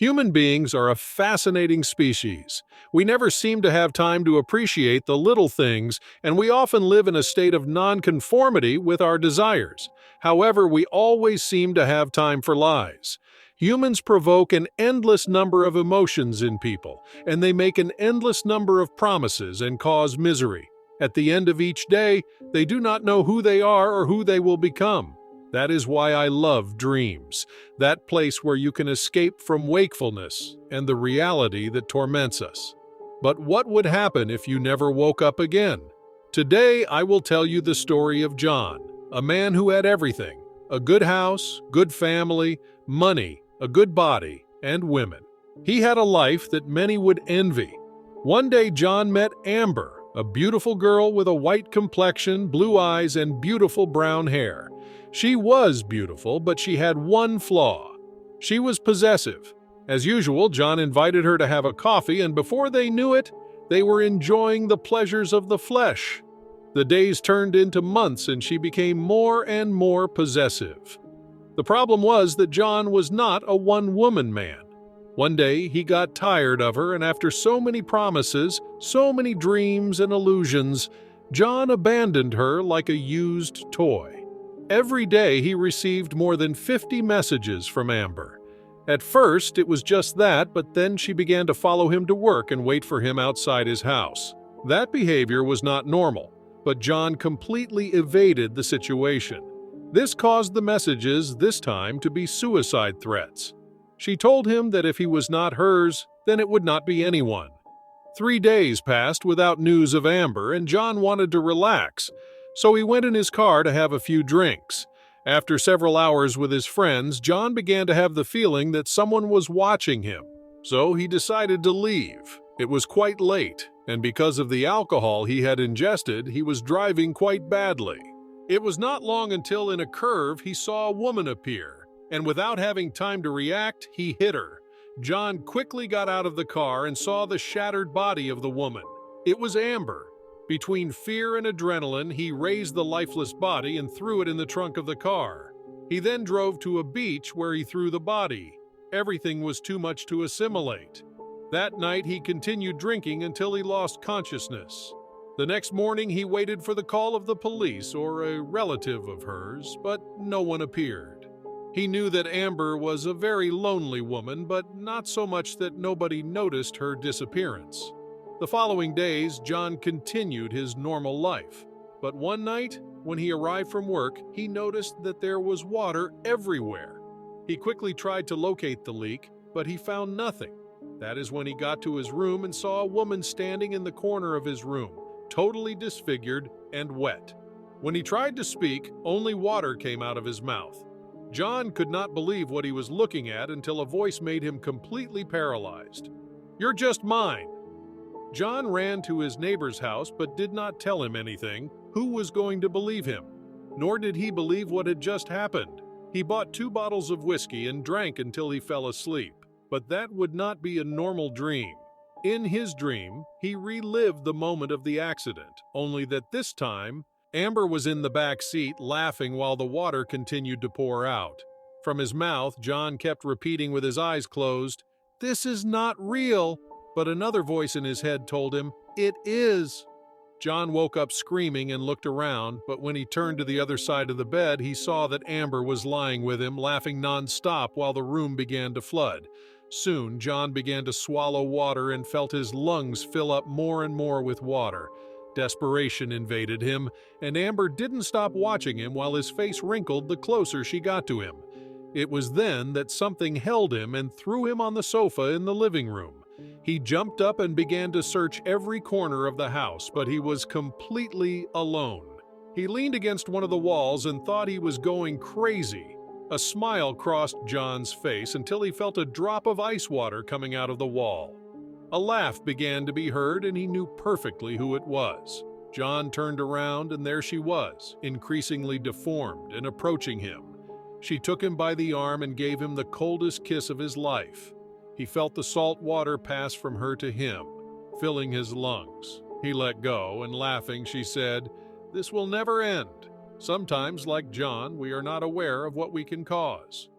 Human beings are a fascinating species. We never seem to have time to appreciate the little things, and we often live in a state of nonconformity with our desires. However, we always seem to have time for lies. Humans provoke an endless number of emotions in people, and they make an endless number of promises and cause misery. At the end of each day, they do not know who they are or who they will become. That is why I love dreams, that place where you can escape from wakefulness and the reality that torments us. But what would happen if you never woke up again? Today, I will tell you the story of John, a man who had everything: a good house, good family, money, a good body, and women. He had a life that many would envy. One day, John met Amber, a beautiful girl with a white complexion, blue eyes, and beautiful brown hair. She was beautiful, but she had one flaw. She was possessive. As usual, John invited her to have a coffee, and before they knew it, they were enjoying the pleasures of the flesh. The days turned into months, and she became more and more possessive. The problem was that John was not a one-woman man. One day, he got tired of her, and after so many promises, so many dreams and illusions, John abandoned her like a used toy. Every day he received more than 50 messages from Amber. At first it was just that, but then she began to follow him to work and wait for him outside his house. That behavior was not normal, but John completely evaded the situation. This caused the messages this time to be suicide threats. She told him that if he was not hers, then it would not be anyone. 3 days passed without news of Amber, and John wanted to relax. So he went in his car to have a few drinks. After several hours with his friends, John began to have the feeling that someone was watching him. So he decided to leave. It was quite late, and because of the alcohol he had ingested, he was driving quite badly. It was not long until in a curve he saw a woman appear, and without having time to react, he hit her. John quickly got out of the car and saw the shattered body of the woman. It was Amber. Between fear and adrenaline, he raised the lifeless body and threw it in the trunk of the car. He then drove to a beach where he threw the body. Everything was too much to assimilate. That night, he continued drinking until he lost consciousness. The next morning, he waited for the call of the police or a relative of hers, but no one appeared. He knew that Amber was a very lonely woman, but not so much that nobody noticed her disappearance. The following days, John continued his normal life. But one night, when he arrived from work, he noticed that there was water everywhere. He quickly tried to locate the leak, but he found nothing. That is when he got to his room and saw a woman standing in the corner of his room, totally disfigured and wet. When he tried to speak, only water came out of his mouth. John could not believe what he was looking at until a voice made him completely paralyzed. "You're just mine." John ran to his neighbor's house but did not tell him anything. Who was going to believe him? Nor did he believe what had just happened. He bought 2 bottles of whiskey and drank until he fell asleep. But that would not be a normal dream. In his dream, he relived the moment of the accident, only that this time, Amber was in the back seat laughing while the water continued to pour out. From his mouth, John kept repeating with his eyes closed, "This is not real." But another voice in his head told him, "It is." John woke up screaming and looked around, but when he turned to the other side of the bed, he saw that Amber was lying with him, laughing non-stop while the room began to flood. Soon, John began to swallow water and felt his lungs fill up more and more with water. Desperation invaded him, and Amber didn't stop watching him while his face wrinkled the closer she got to him. It was then that something held him and threw him on the sofa in the living room. He jumped up and began to search every corner of the house, but he was completely alone. He leaned against one of the walls and thought he was going crazy. A smile crossed John's face until he felt a drop of ice water coming out of the wall. A laugh began to be heard, and he knew perfectly who it was. John turned around, and there she was, increasingly deformed and approaching him. She took him by the arm and gave him the coldest kiss of his life. He felt the salt water pass from her to him, filling his lungs. He let go, and laughing, she said, "This will never end. Sometimes, like John, we are not aware of what we can cause."